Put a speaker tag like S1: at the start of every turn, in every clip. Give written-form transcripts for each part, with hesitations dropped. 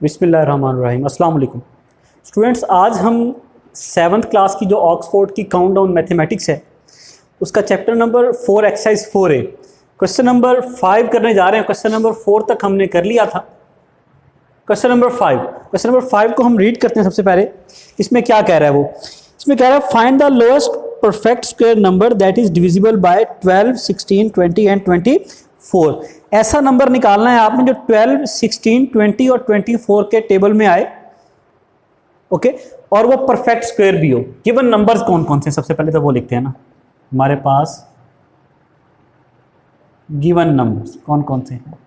S1: बिस्मिल्लाहिर्रहमानिर्रहीम। अस्सलाम वालेकुम स्टूडेंट्स, आज हम 7th क्लास की जो ऑक्सफोर्ड की काउंटडाउन मैथमेटिक्स है उसका chapter number 4 exercise 4A question number 5 करने जा रहे हैं। क्वेश्चन नंबर 4 तक हमने कर लिया था। क्वेश्चन नंबर 5 को हम रीड करते हैं। सबसे पहले इसमें क्या कह रहा है वो, इसमें कह रहा है find the lowest perfect square number that is divisible by 12, 16, 20 and 24। ऐसा नंबर निकालना है आपने जो 12, 16, 20 और 24 के टेबल में आए, ओके, और वो परफेक्ट स्क्वायर भी हो। गिवन नंबर्स कौन कौन से, सबसे पहले तो वो लिखते हैं ना हमारे पास। गिवन नंबर्स कौन कौन से हैं?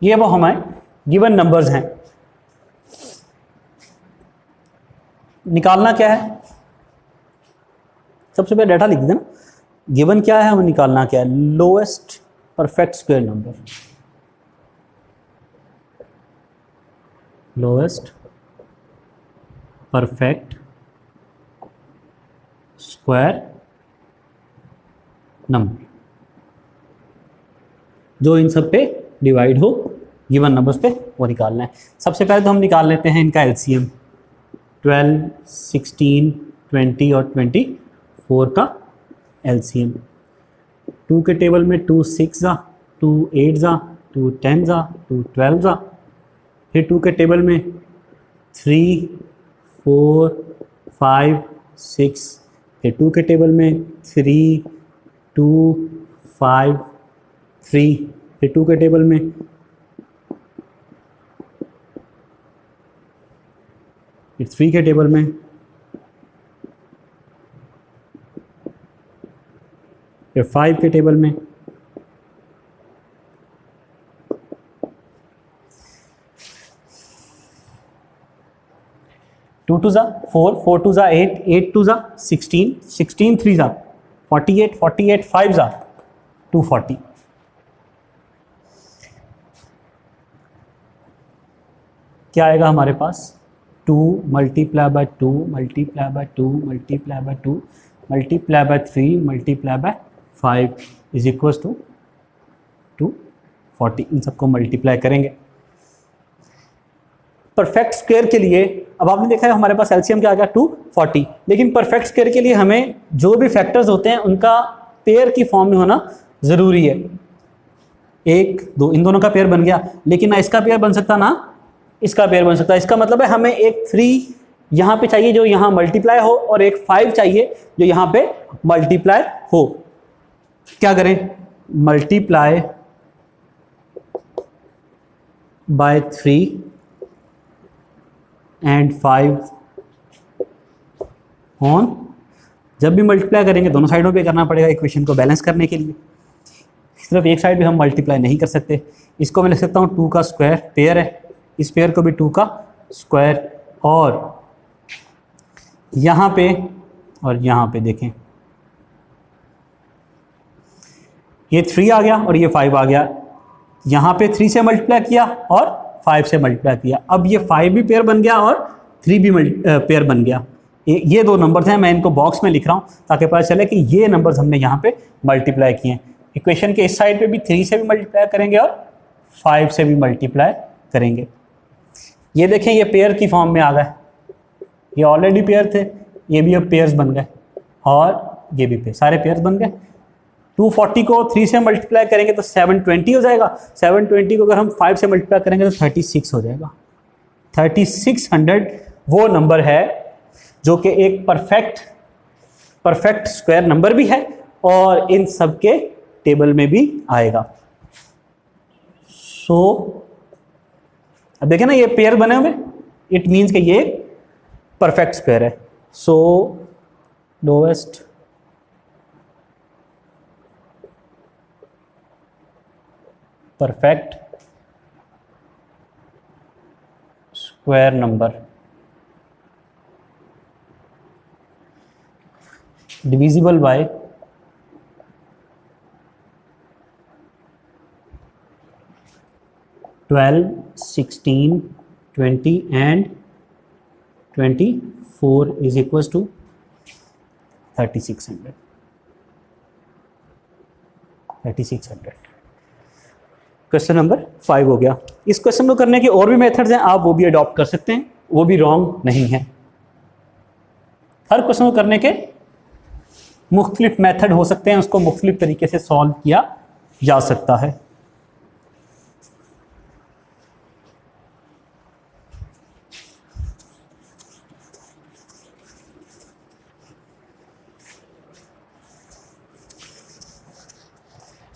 S1: ये वो हमारे गिवन नंबर्स हैं। निकालना क्या है, सबसे पहले डाटा लिख देना। गिवन क्या है, हमें निकालना क्या है? Lowest perfect square number. Lowest perfect square number जो इन सब पे डिवाइड हो गिवन नंबर्स पे, वो निकालना है। सबसे पहले तो हम निकाल लेते हैं इनका एलसीएम। 12, 16, 20 और 24 का एलसीएम। 2 के टेबल में 2 6 जा, 2 8 जा, 2 10 जा, 2 12 जा। फिर 2 के टेबल में 3 4 5 6। फिर 2 के टेबल में 3 2 5 3। फिर 2 के टेबल में 3 के टेबल में, फिर 5 के टेबल में, टू टू जा 4, 4 टू जा 8, 8 टू जा 16, 16 3 जा 48, 48 5 जा 240। क्या आएगा हमारे पास? 2 multiply by 2 multiply by 2 multiply by 2 multiply by 3 multiply by 5 is equal to 240। इन सबको मल्टीप्लाई करेंगे परफेक्ट स्क्वायर के लिए। अब आपने देखा है हमारे पास एलसीएम क्या आ गया 240, लेकिन परफेक्ट स्क्वायर के लिए हमें जो भी फैक्टर्स होते हैं उनका पेयर की फॉर्म में होना ज़रूरी है। 1 2 इन दोनों का पेयर बन गया, लेकिन ना इसका पेयर बन सकता ना इसका पेयर बन सकता है। इसका मतलब है हमें एक 3 यहाँ पे चाहिए जो यहाँ मल्टीप्लाई हो, और एक 5 चाहिए जो यहाँ पे मल्टीप्लाई हो। क्या करें? Multiply by 3 and 5 on. जब भी मल्टीप्लाई करेंगे दोनों साइडों पे करना पड़ेगा इक्वेशन को बैलेंस करने के लिए। सिर्फ एक साइड भी हम मल्टीप्लाई नहीं कर सकते। इसको मैं लिख सकता हूँ 2 का स्क्वायर, पेयर है, इस पेयर को भी 2 का स्क्वायर, और यहाँ पे और यहाँ पे देखें ये 3 आ गया और ये 5 आ गया। यहाँ पे 3 से मल्टीप्लाई किया और 5 से मल्टीप्लाई किया। अब ये 5 भी पेयर बन गया और 3 भी पेयर बन गया। ये दो नंबर्स हैं, मैं इनको बॉक्स में लिख रहा हूँ ताकि पता चले कि ये नंबर्स हमने यहाँ पे मल्टीप्लाई किए हैं। इक्वेशन के इस साइड पे भी 3 से भी मल्टीप्लाई करेंगे और 5 से भी मल्टीप्लाई करेंगे। ये देखें ये पेयर की फॉर्म में आ गए, ये ऑलरेडी पेयर थे, ये भी अब पेयर्स बन गए, और ये भी पेयर, सारे पेयर्स बन गए। 240 को 3 से मल्टीप्लाई करेंगे तो 720 हो जाएगा। 720 को अगर हम 5 से मल्टीप्लाई करेंगे तो 36 हो जाएगा। 3600 वो नंबर है जो कि एक परफेक्ट स्क्वायर नंबर भी है और इन सब के टेबल में भी आएगा। सो अब देखें ना ये पेयर बने हुए, इट मीन्स कि ये परफेक्ट स्क्वायर है। So lowest perfect square number divisible by 12, 16, 20 and 24 is equals to 3600 3600। Question number 5 हो गया। इस क्वेश्चन को करने के और भी मेथड्स हैं, आप वो भी अडॉप्ट कर सकते हैं, वो भी रॉन्ग नहीं है। हर क्वेश्चन को करने के मुख्तलिफ मेथड हो सकते हैं, उसको मुख्तलिफ तरीके से सॉल्व किया जा सकता है।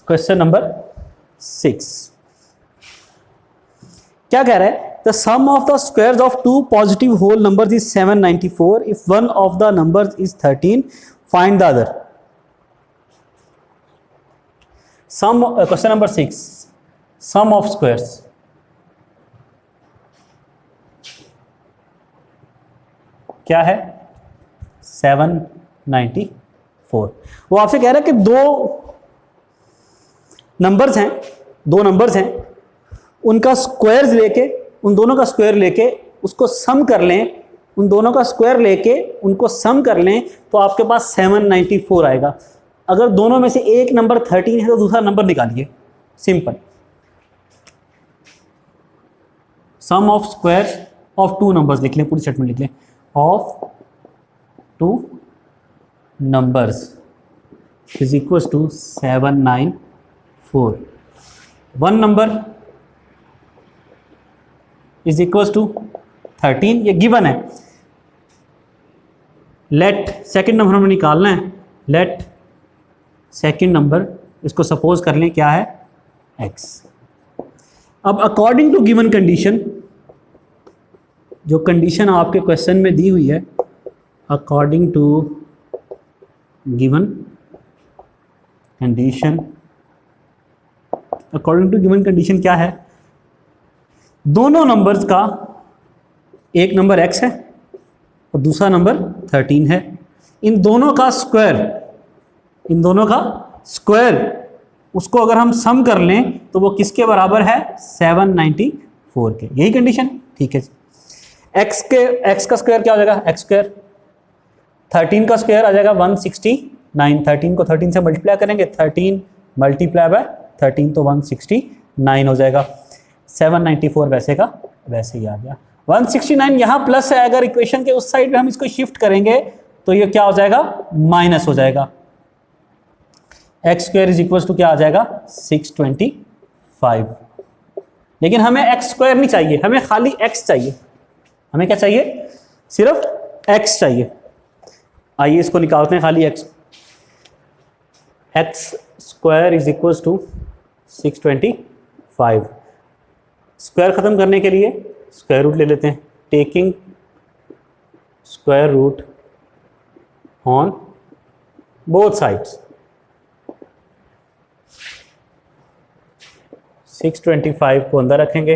S1: क्वेश्चन नंबर 6 क्या कह रहा है? The sum of the squares of two positive whole numbers is 794 if one of the numbers is 13 find the other. Sum, question number 6, sum of squares. क्या है? 794। वो आपसे कह रहा है कि दो नंबर्स हैं, उनका स्क्वायर्स लेके, उन दोनों का स्क्वायर लेके उसको सम कर लें, उन दोनों का स्क्वायर लेके उनको सम कर लें तो आपके पास 794 आएगा। अगर दोनों में से एक नंबर 13 है तो दूसरा नंबर निकालिए, simple. Sum of squares of two numbers लिख लें, पूरी स्टेटमेंट लिख लें, of two numbers is equal to 794। One number is equal to 13, ये गिवन है। लेट सेकेंड नंबर हमें निकालना है, लेट सेकेंड नंबर, इसको सपोज कर लें क्या है? x। अब अकॉर्डिंग टू गिवन कंडीशन, जो कंडीशन आपके क्वेश्चन में दी हुई है, according to given condition, according to given condition क्या है? दोनों नंबर्स का एक नंबर x है और दूसरा नंबर 13 है। इन दोनों का स्क्वायर उसको अगर हम सम कर लें तो वो किसके बराबर है? 794 के। यही कंडीशन, ठीक है। x का स्क्वायर क्या हो जाएगा? x square. 13 का स्क्वायर आ जाएगा 169। 13 को 13 से मल्टीप्लाई करेंगे, 13 मल्टीप्लाई बाय 13 तो 169 हो जाएगा। 794 वैसे का वैसे ही आ गया। 169 यहाँ प्लस है, अगर इक्वेशन के उस साइड में हम इसको शिफ्ट करेंगे तो ये क्या हो जाएगा? माइनस हो जाएगा। X square is equal to क्या आ जाएगा? 625। लेकिन हमें एक्स स्क्वायर नहीं चाहिए, हमें खाली एक्स चाहिए। हमें क्या चाहिए? सिर्फ एक्स चाहिए। आइए इसको निकालते हैं, खाली x. X square is equal to 625। Square खत्म करने के लिए स्क्वायर रूट ले लेते हैं, taking square root on both sides. 625 को अंदर रखेंगे,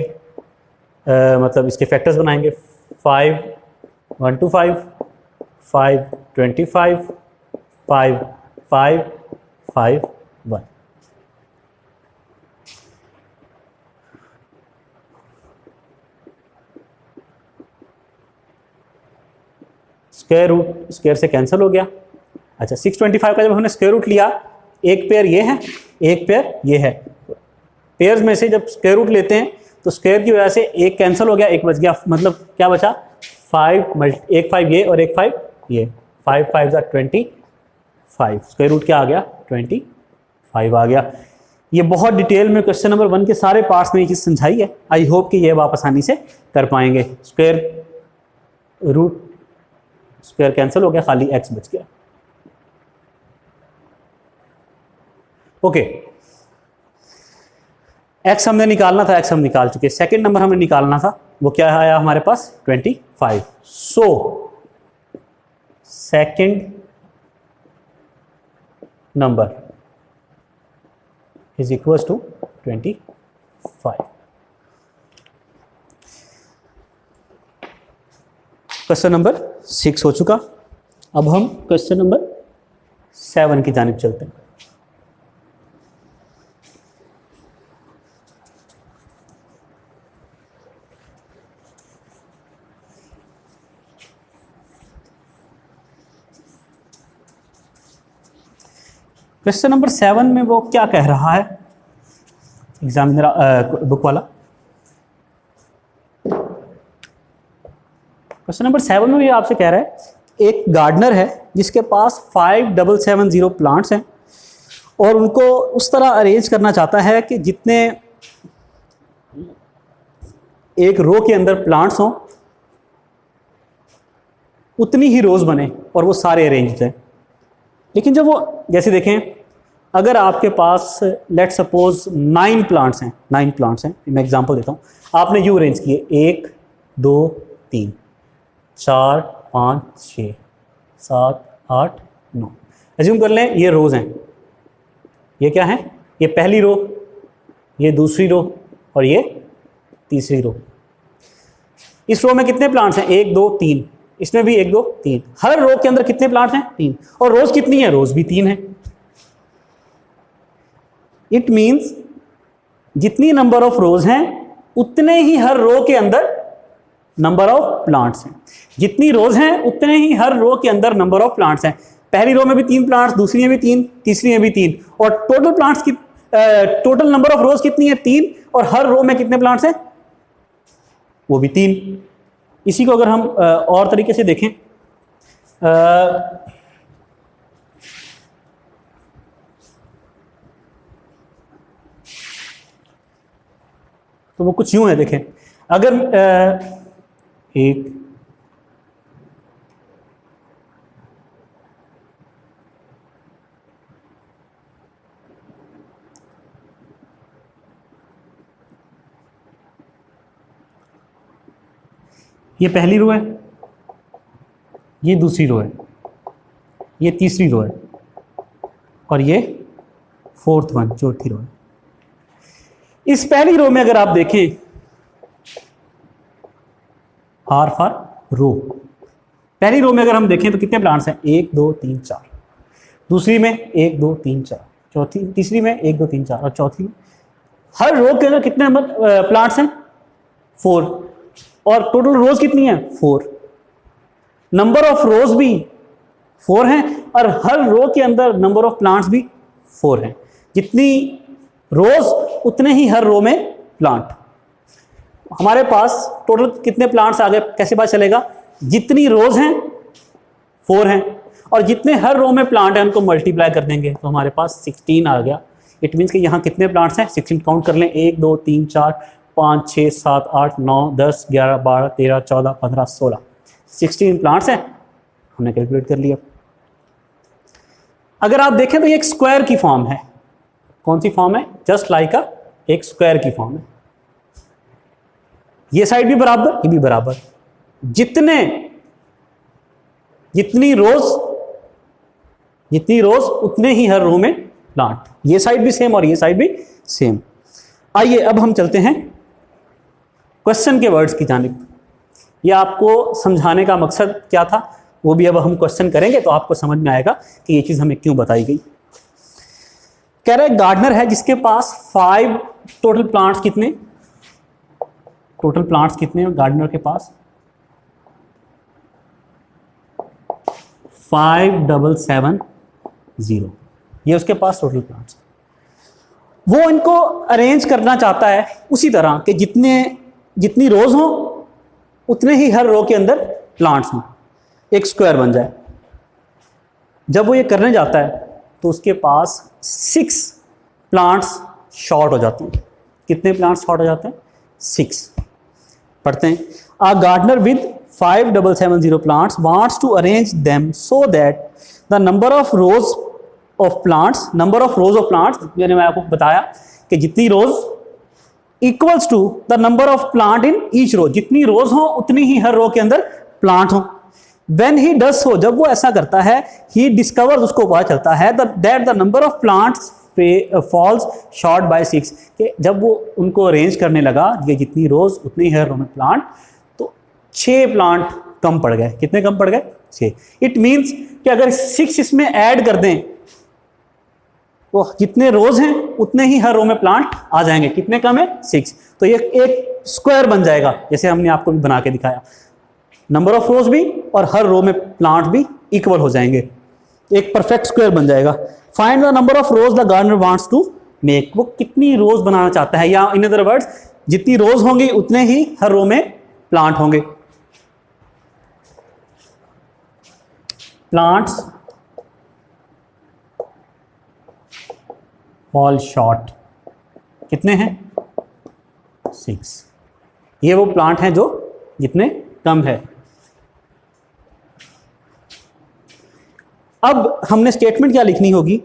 S1: मतलब इसके फैक्टर्स बनाएंगे। 5 1 to 5, 5 25, 5 5 5 1। स्क्वायर रूट स्क्वायर से कैंसिल हो गया। अच्छा, 625 का जब हमने स्क्वायर रूट लिया, एक पेयर ये है, एक पेयर ये है। पेयर्स में से जब स्क्वायर रूट लेते हैं तो स्क्वायर की वजह से एक कैंसिल हो गया, एक बच गया, मतलब क्या बचा? एक 5 ये और एक 5 ये। 5 5 25। स्क्वायर रूट क्या आ गया? 25 आ गया। ये बहुत डिटेल में क्वेश्चन नंबर 1 के सारे पार्ट्स में ये चीज़ समझाई है। आई होप कि ये आप आसानी से कर पाएंगे। स्क्वायर रूट स्क्वायर कैंसिल हो गया, खाली एक्स बच गया। ओके, एक्स हमने निकालना था, एक्स हम निकाल चुके। सेकंड नंबर हमें निकालना था, वो क्या आया हमारे पास? 25। So second number is equal to 25। Question number 6 हो चुका। अब हम क्वेश्चन नंबर 7 की जानिब चलते हैं। क्वेश्चन नंबर 7 में वो क्या कह रहा है एग्जामिनर बुक वाला? क्वेश्चन नंबर 7 में भी आपसे कह रहा है एक गार्डनर है जिसके पास 5770 प्लांट्स हैं और उनको उस तरह अरेंज करना चाहता है कि जितने एक रो के अंदर प्लांट्स हों उतनी ही रोज बने और वो सारे अरेंज हैं। लेकिन जब वो जैसे देखें, अगर आपके पास लेट सपोज 9 प्लांट्स हैं, मैं एग्जांपल देता हूँ, आपने यूँ अरेंज किए 1 2 3 4 5 6 7 8 9, एज्यूम कर लें ये रोज हैं। ये क्या है? ये पहली रो, ये दूसरी रो और ये तीसरी रो। इस रो में कितने प्लांट्स हैं? 1 2 3, इसमें भी 1 2 3। हर रो के अंदर कितने प्लांट्स हैं? 3। और रोज कितनी है? रोज भी 3 है। इट मींस जितनी नंबर ऑफ रोज हैं उतने ही हर रो के अंदर नंबर ऑफ प्लांट्स हैं। जितनी रोज हैं उतने ही हर रो के अंदर नंबर ऑफ प्लांट्स हैं। पहली रो में भी 3 प्लांट्स, दूसरी में भी 3, तीसरी में भी 3, और टोटल प्लांट्स की टोटल नंबर ऑफ रोज कितनी है? 3, और हर रो में कितने प्लांट्स हैं? वो भी 3। इसी को अगर हम और तरीके से देखें, तो वो कुछ यूं है। देखें, अगर एक ये पहली रो है, ये दूसरी रो है, ये तीसरी रो है, और ये फोर्थ वन, चौथी रो है। इस पहली रो में अगर आप देखें, आर फॉर रो, पहली रो में अगर हम देखें तो कितने प्लांट्स हैं? 1 2 3 4। दूसरी में 1 2 3 4, चौथी तीसरी में 1 2 3 4, और चौथी में हर रो के अंदर कितने नंबर प्लांट्स हैं? 4। और टोटल रोज कितनी है? 4। नंबर ऑफ रोज भी 4 हैं और हर रो के अंदर नंबर ऑफ प्लांट्स भी 4 हैं। जितनी रोज उतने ही हर रो में प्लांट। हमारे पास टोटल कितने प्लांट्स आ गए? कैसे पता चलेगा? जितनी रोज हैं 4 हैं और जितने हर रो में प्लांट हैं उनको मल्टीप्लाई कर देंगे तो हमारे पास 16 आ गया। इट मीन्स कि यहाँ कितने प्लांट्स हैं? 16 काउंट कर लें, 1 2 3 4 5 6 7 8 9 10 11 12 13 14 15 16, 16 प्लांट्स हैं। हमने कैलकुलेट कर लिया। अगर आप देखें तो ये एक स्क्वायर की फॉर्म है। कौन सी फॉर्म है? जस्ट लाइक एक स्क्वायर की फॉर्म है। ये साइड भी बराबर, ये भी बराबर। जितनी रोज उतने ही हर रो में प्लांट। ये साइड भी सेम और ये साइड भी सेम। आइए अब हम चलते हैं क्वेश्चन के वर्ड्स की जानिब। ये आपको समझाने का मकसद क्या था वो भी अब हम क्वेश्चन करेंगे तो आपको समझ में आएगा कि ये चीज हमें क्यों बताई गई। कह रहा है गार्डनर है जिसके पास 5 टोटल प्लांट्स कितने? टोटल प्लांट्स कितने हैं गार्डनर के पास? 5770। ये उसके पास टोटल प्लांट्स। वो इनको अरेंज करना चाहता है उसी तरह कि जितनी रोज हो उतने ही हर रो के अंदर प्लांट्स हों, एक स्क्वायर बन जाए। जब वो ये करने जाता है तो उसके पास 6 प्लांट्स शॉर्ट हो जाते हैं। कितने प्लांट्स शॉर्ट हो जाते हैं? 6। पढ़ते हैं। A gardener with 5770 plants wants to arrange them so that the number of rows of plants, मैंने आपको बताया कि जितनी rows equals to the number of plant in each row. जितनी रोज हो उतनी ही हर रो के अंदर प्लांट हो। When he does so, जब वो ऐसा करता है, he discovers, उसको पता चलता है that the number of plants falls short by 6, कि जब वो उनको अरेंज करने लगा ये जितनी रोज उतनी हर रो में प्लांट, तो 6 प्लांट कम पड़ गए। कितने कम पड़ गए? 6। इट मीन्स कि अगर 6 इसमें ऐड कर दें तो जितने रोज हैं उतने ही हर रो में प्लांट आ जाएंगे। कितने कम है? 6। तो ये एक स्क्वायर बन जाएगा जैसे हमने आपको भी बना के दिखाया। नंबर ऑफ रोज भी और हर रो में प्लांट भी इक्वल हो जाएंगे। एक परफेक्ट स्क्वायर बन जाएगा। Find the number of rows the gardener wants to make, वो कितनी रोज बनाना चाहता है, या इन अदर वर्ड्स जितनी रोज होंगी उतने ही हर रो में प्लांट होंगे। प्लांट्स फॉल शॉर्ट, कितने हैं 6। ये वो प्लांट हैं जो जितने कम है। अब हमने स्टेटमेंट क्या लिखनी होगी,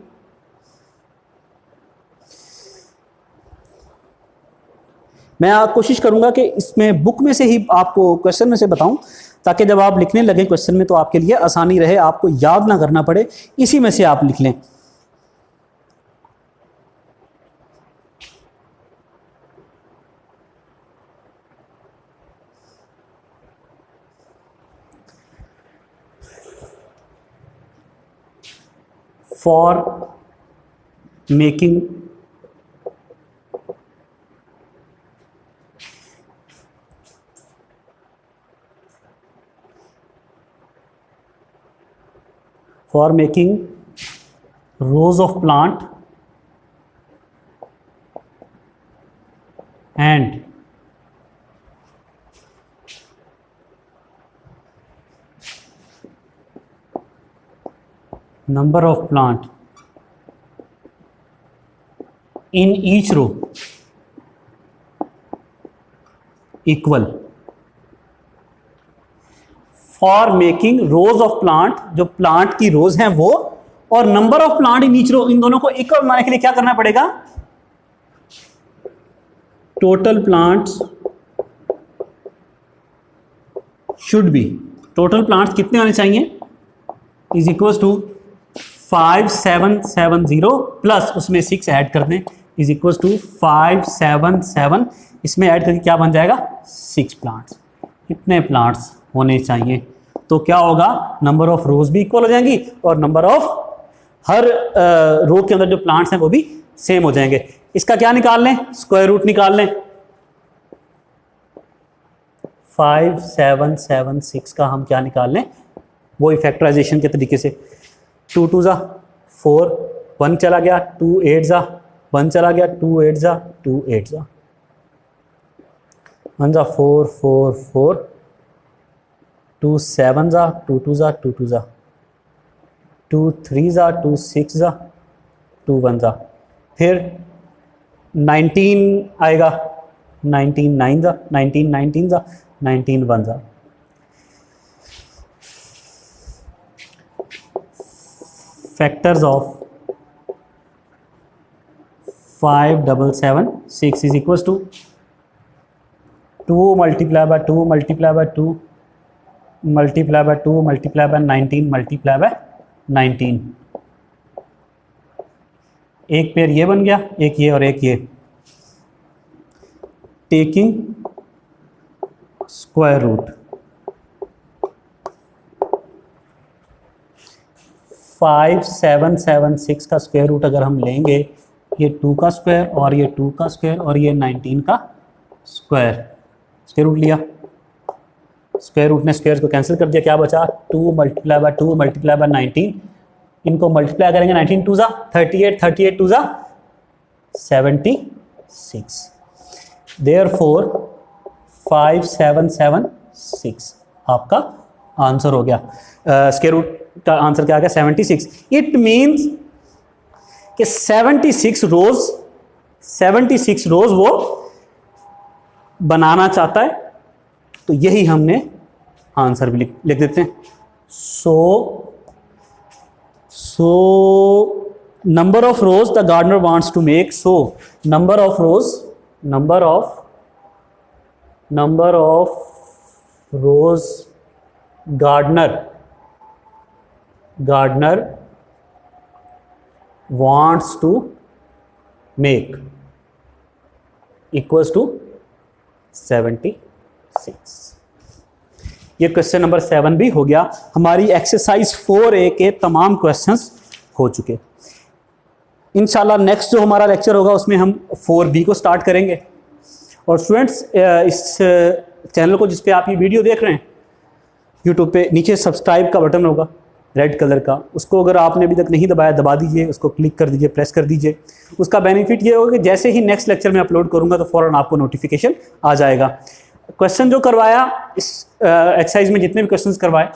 S1: मैं कोशिश करूंगा कि इसमें बुक में से ही आपको क्वेश्चन में से बताऊं, ताकि जब आप लिखने लगे क्वेश्चन में तो आपके लिए आसानी रहे, आपको याद ना करना पड़े, इसी में से आप लिख लें। For making rows of plant and number of plant in each row equal। For making rows of plant, जो प्लांट की रोज हैं वो, और number of plant in each row, इन दोनों को इक्वल बनाने के लिए क्या करना पड़ेगा, total plants should be, total plants कितने होने चाहिए, इज इक्वल टू 5770 प्लस उसमें 6 ऐड कर दें, इज इक्वल टू 577, इसमें ऐड करके क्या बन जाएगा 6 प्लांट्स। इतने प्लांट्स होने चाहिए, तो क्या होगा, नंबर ऑफ रोज भी इक्वल हो जाएंगी और नंबर ऑफ हर रो के अंदर जो प्लांट्स हैं वो भी सेम हो जाएंगे। इसका क्या निकाल लें, स्क्वायर रूट निकाल लें। 5776 का हम क्या निकाल लें, वो फैक्टराइजेशन के तरीके से, 2 2 जा 4, 1 चला गया, 2 8 जा 1 चला गया, 2 8 जा 2 8 जा 1 जा 4 4 4, 2 7 जा 2 2 जा 2 2 जा, 2 3 जा 2 6 जा 2 1 जा, फिर 19 आएगा, 19 9 जा 19 19 जा 19 1 जा। Factors of 5776 is equal to 2 multiply by 2 multiply by 2 multiply by 2 multiply by 19 multiply by 19। एक पेयर ये बन गया, एक ये और एक ये। टेकिंग स्क्वायर रूट 5776 का स्क्वायर रूट अगर हम लेंगे, ये 2 का स्क्वायर और ये 2 का स्क्वायर और ये 19 का स्क्वायर, स्क्वायर रूट लिया, स्क्वायर रूट ने स्क्वायर को कैंसिल कर दिया, क्या बचा 2 मल्टीप्लाई बाय 2 मल्टीप्लाई बाय 19, इनको मल्टीप्लाई करेंगे 19 2 जा 38, 38 2 जा 76, देयरफॉर 5776 आपका आंसर हो गया। स्क्वायर रूट का आंसर क्या आ गया 76। इट मीन्स कि 76 रोज वो बनाना चाहता है, तो यही हमने आंसर भी लिख देते हैं। So number of rows the gardener wants to make, so number of rows gardener wants to make equals to 76। ये क्वेश्चन नंबर 7 भी हो गया। हमारी एक्सरसाइज 4A के तमाम क्वेश्चंस हो चुके। इंशाल्लाह नेक्स्ट जो हमारा लेक्चर होगा उसमें हम 4B को स्टार्ट करेंगे। और स्टूडेंट्स, इस चैनल को जिस पे आप ये वीडियो देख रहे हैं यूट्यूब पे, नीचे सब्सक्राइब का बटन होगा, रेड कलर का, उसको अगर आपने अभी तक नहीं दबाया दबा दीजिए, उसको क्लिक कर दीजिए, प्रेस कर दीजिए। उसका बेनिफिट ये होगा कि जैसे ही नेक्स्ट लेक्चर में अपलोड करूँगा तो फ़ौरन आपको नोटिफिकेशन आ जाएगा। क्वेश्चन जो करवाया इस एक्सरसाइज में, जितने भी क्वेश्चंस करवाए,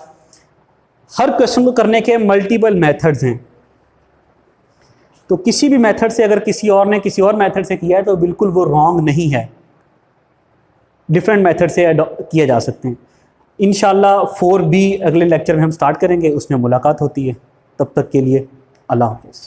S1: हर क्वेश्चन को करने के मल्टीपल मेथड्स हैं। तो किसी भी मेथड से अगर किसी और ने किसी और मेथड से किया है तो बिल्कुल वो रॉन्ग नहीं है, डिफरेंट मेथड से किए जा सकते हैं। इंशाल्लाह 4B अगले लेक्चर में हम स्टार्ट करेंगे, उसमें मुलाकात होती है। तब तक के लिए अल्लाह हाफ़िज़।